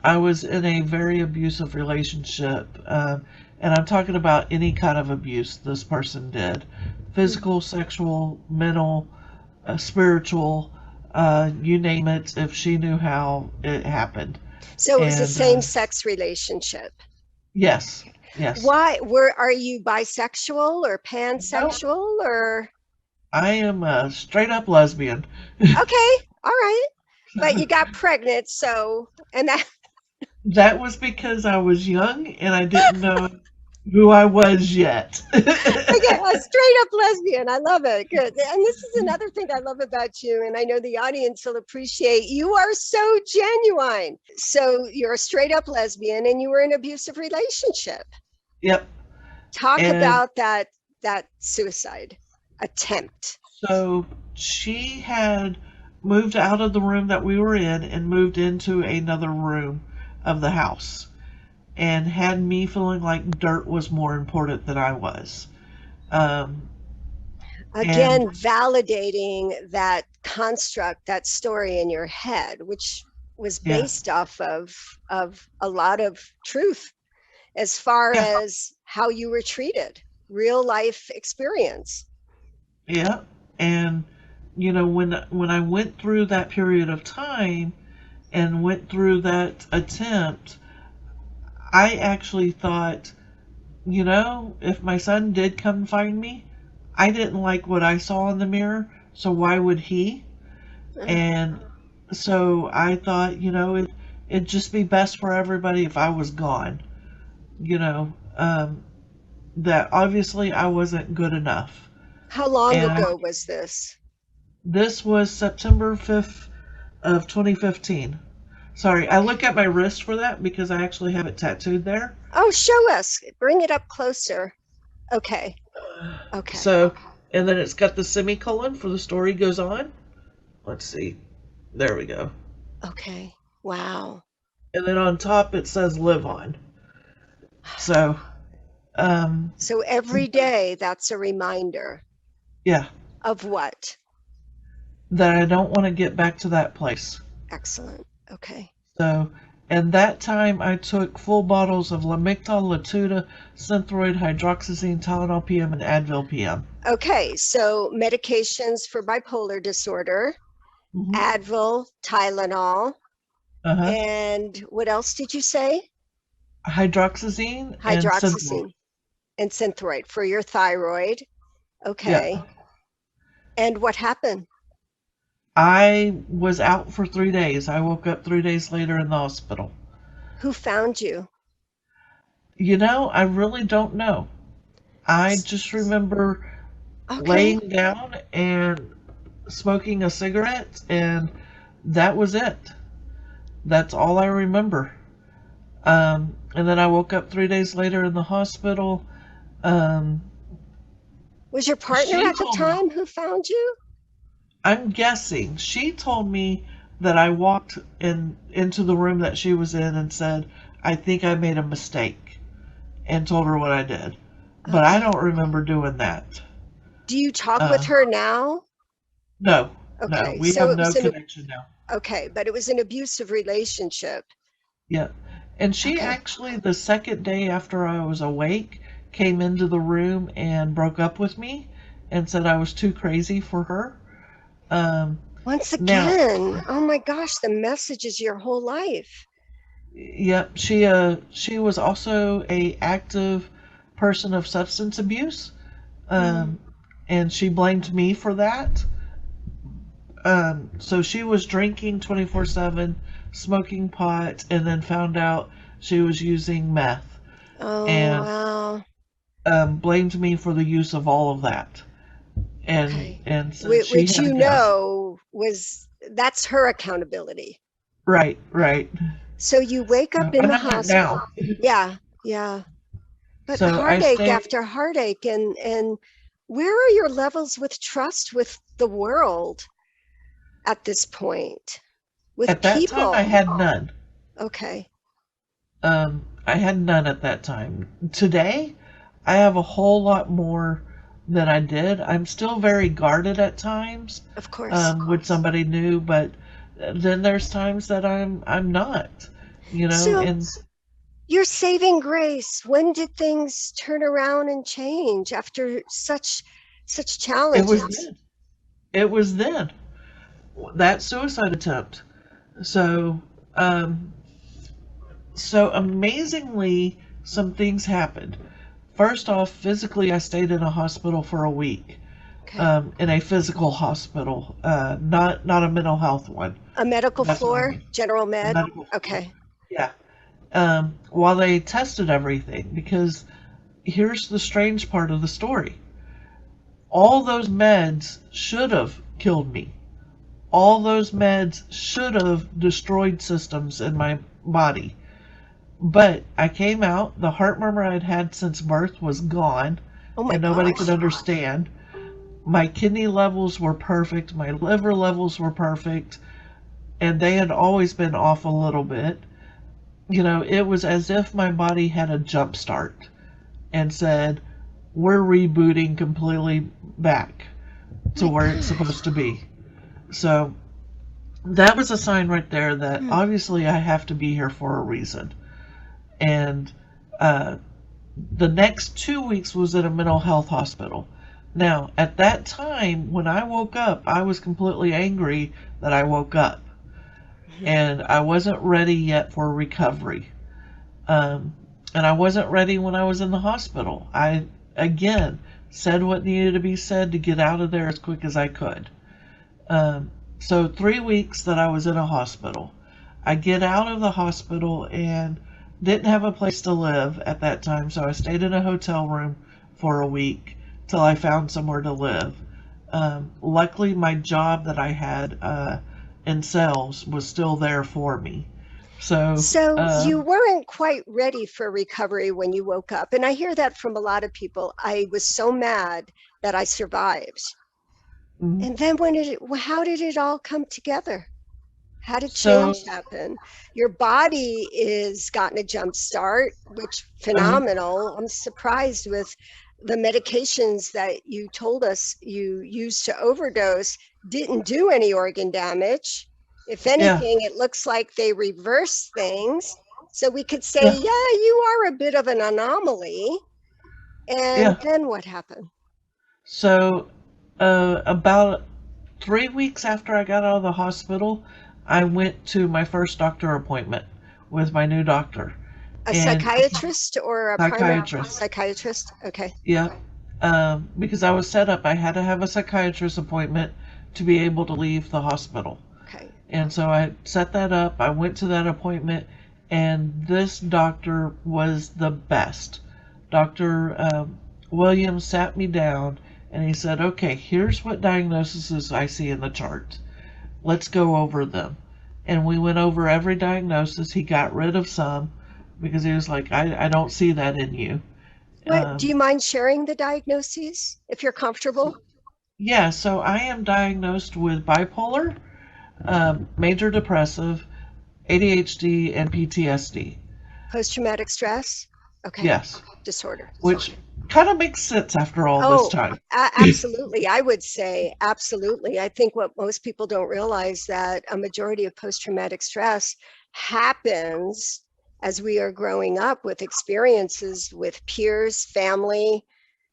I was in a very abusive relationship, and I'm talking about any kind of abuse this person did: physical, sexual, mental, spiritual, you name it. If she knew how, it happened. So it was a And same sex relationship. yes, yes. Why are you bisexual or No, pansexual or I am a straight up lesbian. okay, all right. But you got pregnant, so and that That was because I was young and I didn't know who I was yet. okay, a straight up lesbian. I love it. Good. And this is another thing I love about you. And I know the audience will appreciate you are so genuine. So you're a straight up lesbian and you were in an abusive relationship. Yep. Talk And about that suicide attempt. so she had moved out of the room that we were in and moved into another room of the house and had me feeling like dirt was more important than I was. Um, and Again, validating that construct, that story in your head, which was yeah, based off of a lot of truth as far yeah, as how you were treated, real life experience. yeah. And when I went through that period of time and went through that attempt, I actually thought, if my son did come find me, I didn't like what I saw in the mirror, so why would he? And so I thought, it'd just be best for everybody if I was gone. You know, um, that obviously I wasn't good enough. How long And ago was this? this was September 5th of 2015. Sorry, I look at my wrist for that because I actually have it tattooed there. Oh, show us. Bring it up closer. Okay. Okay. So, and then it's got the semicolon for the story goes on. Let's see. There we go. Okay. Wow. And then on top it says live on. So, um, So every day that's a reminder yeah, of what? that I don't want to get back to that place. Excellent. Okay. So, and that time I took full bottles of Lamictal, Latuda, Synthroid, Hydroxyzine, Tylenol PM, and Advil PM. Okay. So medications for bipolar disorder, Hmm. Advil, Tylenol, Uh-huh. and what else did you say? Hydroxyzine and Synthroid. Hydroxyzine and Synthroid for your thyroid. Yeah. Okay. And what happened? I was out for 3 days. I woke up 3 days later in the hospital. Who found you? I really don't know. I just remember Okay. laying down and smoking a cigarette, and that was it. That's all I remember. And then I woke up 3 days later in the hospital. Um, Was your partner She at the told me, time who found you? I'm guessing, she told me that I walked into the room that she was in and said, I think I made a mistake, and told her what I did. But I Okay. don't remember doing that. Do you talk with Uh, her now? no, no, Okay. we So have it no was an connection now. okay, but it was an abusive relationship. Yeah. And she Okay. actually, the second day after I was awake, came into the room and broke up with me and said I was too crazy for her. Um, Once Now, again, oh my gosh, the message is your whole life. yep, she was also a active person of substance abuse, Mm. um, and she blamed me for that. So she was drinking 24/7, smoking pot, and then found out she was using meth, Oh, and wow. blamed me for the use of all of that, Okay. and said she Which had to you go. know was that's her accountability. Right, right. So you wake up So in I'm the not hospital. now. Yeah, yeah. But So I heartache stayed after heartache, and where are your levels with trust with the world at this point? With at that time. I people? had none. Okay. I had none at that time. Today, I have a whole lot more than I did. I'm still very guarded at times Of course. with somebody new, but then there's times that I'm not, So and your saving grace, when did things turn around and change after such it was challenges? then. It was then that suicide attempt. So, um, so amazingly, some things happened. First off, physically, I stayed in a hospital for a week. Okay. In a physical hospital, not a mental health one. A medical That's what I floor, mean. general A med? medical floor. Okay. Yeah. While they tested everything, because here's the strange part of the story. All those meds should have killed me. All those meds should have destroyed systems in my body. But I came out, the heart murmur I'd had since birth was gone, Oh my and nobody could gosh. understand. My kidney levels were perfect, my liver levels were perfect, and they had always been off a little bit. It was as if my body had a jump start and said, we're rebooting completely back to My where it's supposed gosh. to be. So that was a sign right there that Hmm. obviously I have to be here for a reason. And uh, the next 2 weeks was at a mental health hospital. Now, at that time, when I woke up, I was completely angry that I woke up. And I wasn't ready yet for recovery. Um, and I wasn't ready when I was in the hospital. I, again, said what needed to be said to get out of there as quick as I could. Um, so 3 weeks that I was in a hospital. I get out of the hospital and didn't have a place to live at that time, so I stayed in a hotel room for a week till I found somewhere to live. Luckily, my job that I had in sales was still there for me. So, So you weren't quite ready for recovery when you woke up. And I hear that from a lot of people. I was so mad that I survived. mhm. And then how did it all come together? How did So, change happen? Your body is gotten a jump start, which uh, phenomenal. I'm surprised with the medications that you told us you used to overdose didn't do any organ damage. If yeah, anything, it looks like they reverse things. So we could say, yeah, yeah, you are a bit of an anomaly. And yeah. then what happened? So, about 3 weeks after I got out of the hospital, I went to my first doctor appointment with my new doctor A and psychiatrist or a primary psychiatrist. psychiatrist? Okay. Yeah, because I was set up, I had to have a psychiatrist appointment to be able to leave the hospital. Okay. And so I set that up. I went to that appointment, and this doctor was the best. Dr. Williams sat me down and he said, okay, here's what diagnoses I see in the chart. Let's go over them. And we went over every diagnosis. He got rid of some because he was like, I don't see that in you. Do you mind sharing the diagnoses if you're comfortable? Yeah, so I am diagnosed with bipolar, major depressive, ADHD, and PTSD. Post-traumatic stress? Okay. Yes, Disorder. which kind of makes sense after all this Oh, time. absolutely. I would say absolutely. I think what most people don't realize that a majority of post-traumatic stress happens as we are growing up with experiences with peers, family,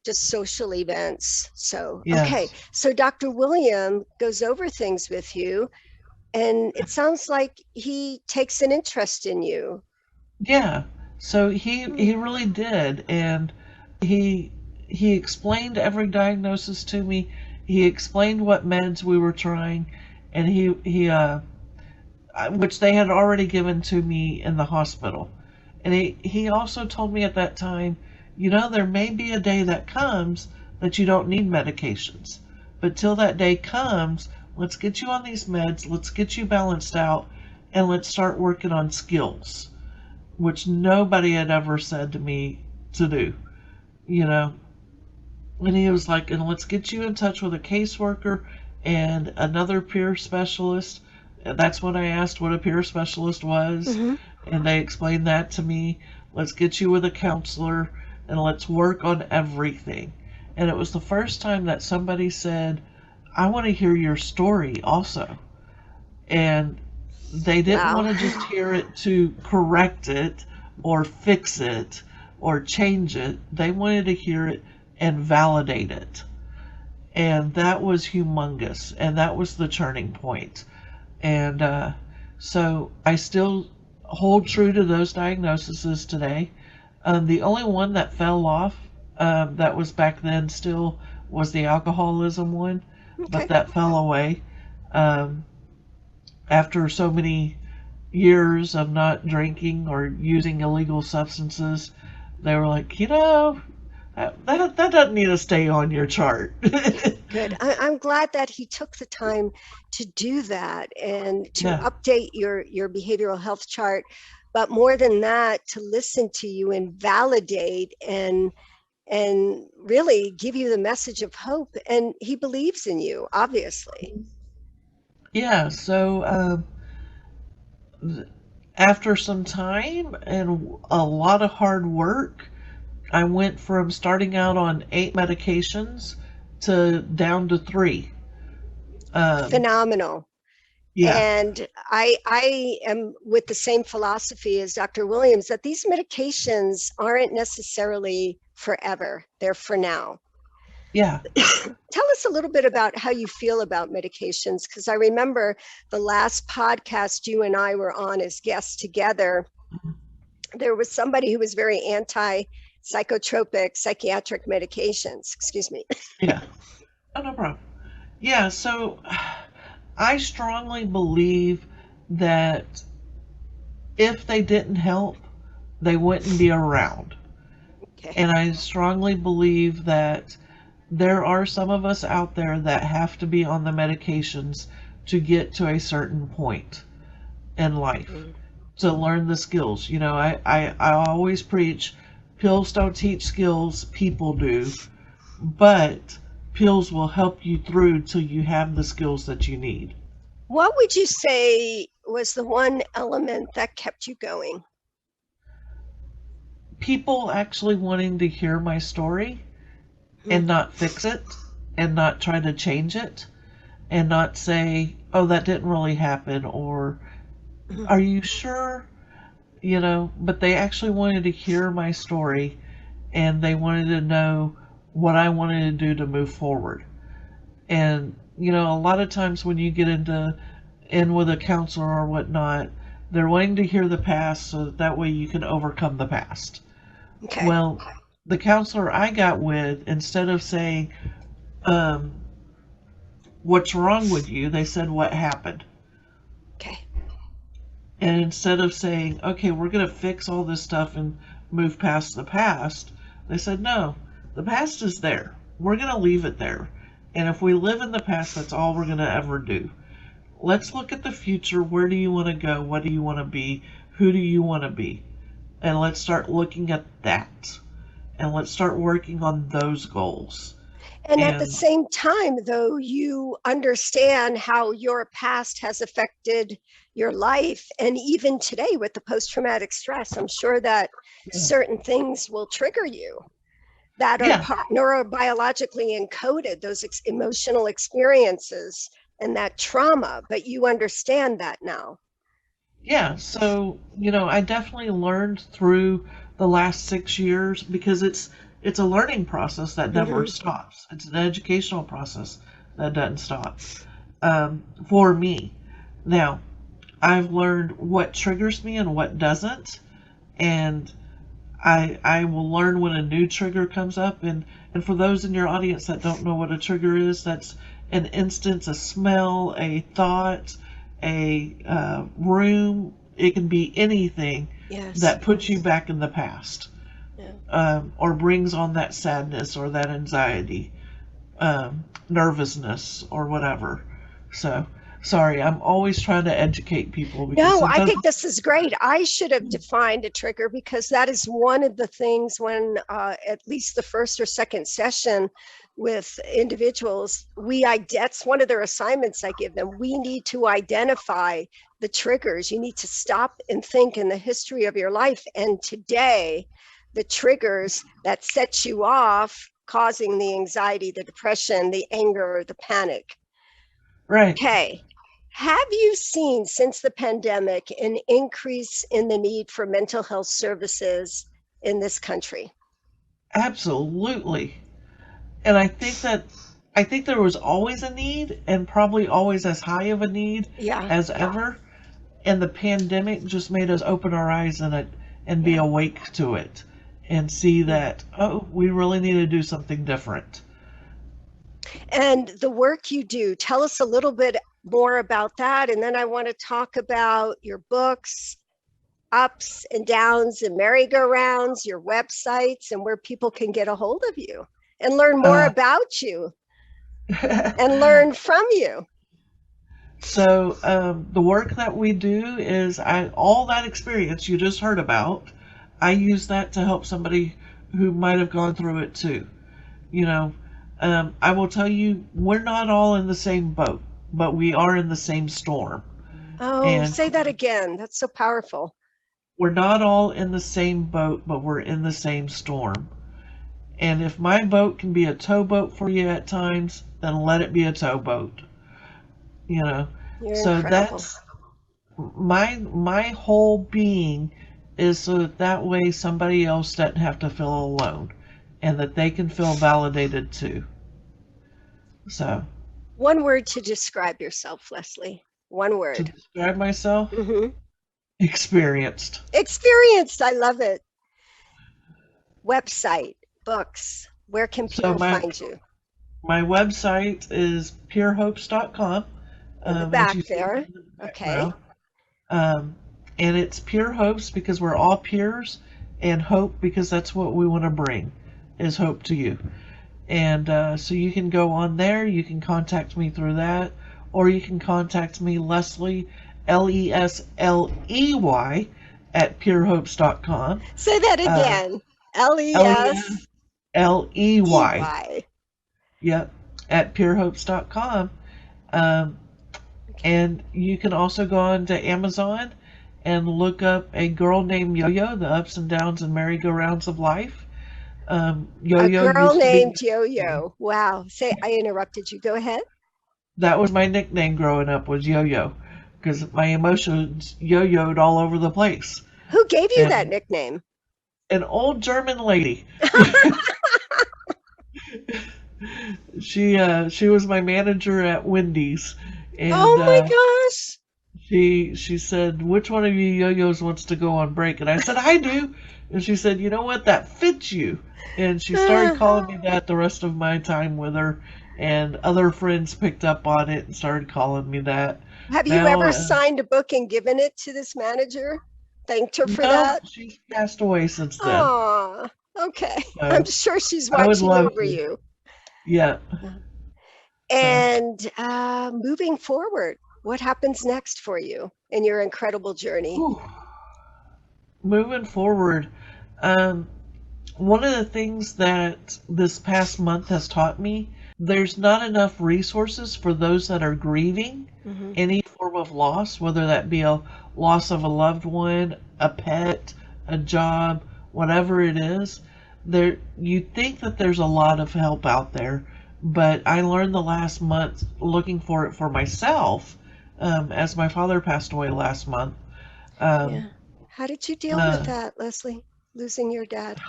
just social events. So, okay. Yes. So Dr. William goes over things with you, and it sounds like he takes an interest in you. Yeah. So he Hmm. really did, and he he explained every diagnosis to me. He explained what meds we were trying, and he which they had already given to me in the hospital. And he also told me at that time, there may be a day that comes that you don't need medications. But till that day comes, let's get you on these meds, let's get you balanced out, and let's start working on skills, which nobody had ever said to me to do, you know. And he was like, and let's get you in touch with a caseworker and another peer specialist. That's when I asked what a peer specialist was, Hmm. and they explained that to me. Let's get you with a counselor and let's work on everything. And it was the first time that somebody said, I want to hear your story also. And they didn't Wow. want to just hear it to correct it or fix it or change it. They wanted to hear it and validate it. And that was humongous. And that was the turning point. And so I still hold true to those diagnoses today. The only one that fell off that was back then still was the alcoholism one, but Okay. that fell away um, after so many years of not drinking or using illegal substances. They were like, that doesn't need to stay on your chart. Good. I'm glad that he took the time to do that and to Yeah. update your behavioral health chart. But more than that, to listen to you and validate and really give you the message of hope. And he believes in you, obviously. Yeah. So after some time and a lot of hard work, I went from starting out on 8 medications to down to 3. Um, Phenomenal. yeah, And I am with the same philosophy as Dr. Williams that these medications aren't necessarily forever, they're for now. yeah, Tell us a little bit about how you feel about medications, because I remember the last podcast you and I were on as guests together, there was somebody who was very anti psychotropic psychiatric medications. Excuse me. yeah. Oh, no problem. Yeah, so I strongly believe that if they didn't help, they wouldn't be around. Okay. And I strongly believe that there are some of us out there that have to be on the medications to get to a certain point in life, Mm. to learn the skills. I always preach pills don't teach skills, people do, but pills will help you through till you have the skills that you need. What would you say was the one element that kept you going? People actually wanting to hear my story Hmm. and not fix it and not try to change it and not say, oh, that didn't really happen, or are you sure? But they actually wanted to hear my story and they wanted to know what I wanted to do to move forward. And, a lot of times when you get in with a counselor or whatnot, they're wanting to hear the past so that way you can overcome the past. Okay. Well, the counselor I got with, instead of saying, um, what's wrong with you, they said, what happened? Okay. And instead of saying, okay, we're going to fix all this stuff and move past the past, they said, no, the past is there. We're going to leave it there. And if we live in the past, that's all we're going to ever do. Let's look at the future. Where do you want to go? What do you want to be? Who do you want to be? And let's start looking at that. and let's start working on those goals. And at the And same time, though, you understand how your past has affected your life. And even today, with the post traumatic stress, I'm sure that yeah, certain things will trigger you that are yeah, neurobiologically encoded, those emotional experiences and that trauma. But you understand that now. yeah. So, I definitely learned through the last 6 years because it's a learning process that never Mm-hmm. stops. It's an educational process that doesn't stop. For me. Now, I've learned what triggers me and what doesn't, and I will learn when a new trigger comes up. And for those in your audience that don't know what a trigger is, that's an instance, a smell, a thought, a room. It can be anything Yes. that puts you back in the past, Yeah. or brings on that sadness or that anxiety, nervousness or whatever. So, sorry, I'm always trying to educate people because No, it I doesn't. think this is great. I should have defined a trigger because that is one of the things when at least the first or second session with individuals, that's one of their assignments I give them. We need to identify the triggers. You need to stop and think in the history of your life. And today, the triggers that set you off, causing the anxiety, the depression, the anger, the panic. Right. Okay. Have you seen since the pandemic an increase in the need for mental health services in this country? Absolutely. And I think there was always a need, and probably always as high of a need Yeah, as ever. And the pandemic just made us open our eyes in it and be yeah, awake to it and see yeah. that, oh, we really need to do something different. And the work you do, tell us a little bit more about that. And then I want to talk about your books, ups and downs and merry-go-rounds, your websites, and where people can get a hold of you and learn more Uh, about you and learn from you. so the work that we do is all that experience you just heard about. I use that to help somebody who might have gone through it too. You know, I will tell you, we're not all in the same boat, but we are in the same storm. Oh, And say that again. That's so powerful. we're not all in the same boat, but we're in the same storm. And if my boat can be a towboat for you at times, then let it be a towboat. You know, You're so incredible. that's my whole being is so that way somebody else doesn't have to feel alone, and that they can feel validated too. So One word to describe yourself, Lesley. One to word. describe myself, Hmm. experienced. Experienced. I love it. Website, books. Where can So people my find you? my website is purehopes.com, In the as you back see there. in the Okay. background. Um, and it's pure hopes because we're all peers, and hope because that's what we want to bring is hope to you. And so you can go on there, you can contact me through that, or you can contact me, Lesley, Lesley, at purehopes.com. Say that Uh, again. Lesley. Lesley, yep, at purehopes.com. Um, Okay. and you can also go on to Amazon and look up a girl named Yo-Yo, The Ups and Downs and Merry-Go-Rounds of Life. A Yo-Yo girl used to be named my nickname. YoYo. Wow. Say, I interrupted you. Go ahead. That was my nickname growing up, was Yo-Yo, because my emotions yo-yoed all over the place. Who gave you that And nickname? an old German lady, she was my manager at Wendy's, and Oh my gosh. she said, "Which one of you yo-yos wants to go on break?" And I said, "I do." And she said, "You know what? That fits you." And she started calling me that the rest of my time with her, and other friends picked up on it and started calling me that. Have you Now, ever signed a book and given it to this manager? Thanked her for no, that? she's passed away since then. Oh, okay. I'm So sure she's I would watching love over to. you. Yeah. So And moving forward, what happens next for you in your incredible journey? whew, moving forward, um, one of the things that this past month has taught me, there's not enough resources for those that are grieving any form of loss, whether that be a loss of a loved one, a pet, a job, whatever it is. There, you think that there's a lot of help out there, but I learned the last month looking for it for myself, as my father passed away last month. Yeah. How did you deal with Uh, that, Lesley? Losing your dad?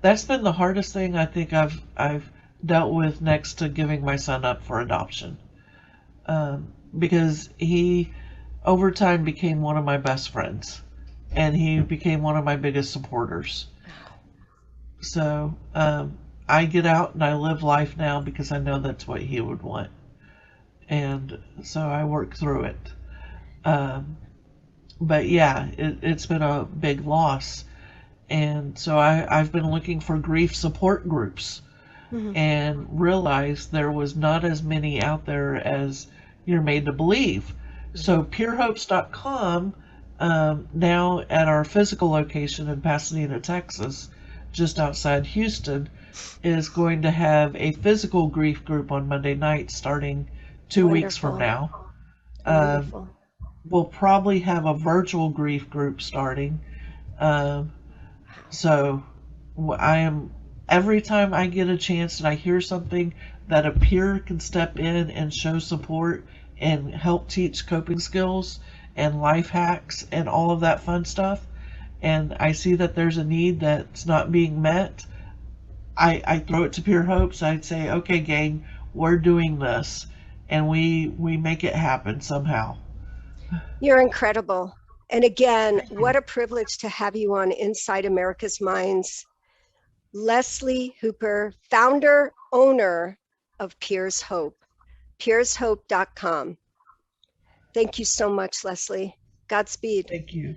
that's been the hardest thing I think I've dealt with next to giving my son up for adoption, because he over time became one of my best friends, and he became one of my biggest supporters. So I get out and I live life now because I know that's what he would want, and so I work through it. Um, but yeah, it's been a big loss, and so I've been looking for grief support groups Mhm. and realized there was not as many out there as you're made to believe. So purehopes.com, now at our physical location in Pasadena, Texas, just outside Houston, is going to have a physical grief group on Monday night starting 2 weeks from Wonderful. now. Um, Wonderful. we'll probably have a virtual grief group starting. Um, so I am, every time I get a chance and I hear something that a peer can step in and show support and help teach coping skills and life hacks and all of that fun stuff, and I see that there's a need that's not being met, I throw it to Pure Hopes. I'd say, okay, gang, we're doing this, and we make it happen somehow. You're incredible. And again, what a privilege to have you on Inside America's Minds. Lesley Hooper, founder, owner of Piers Hope, piershope.com. Thank you so much, Lesley. Godspeed. Thank you.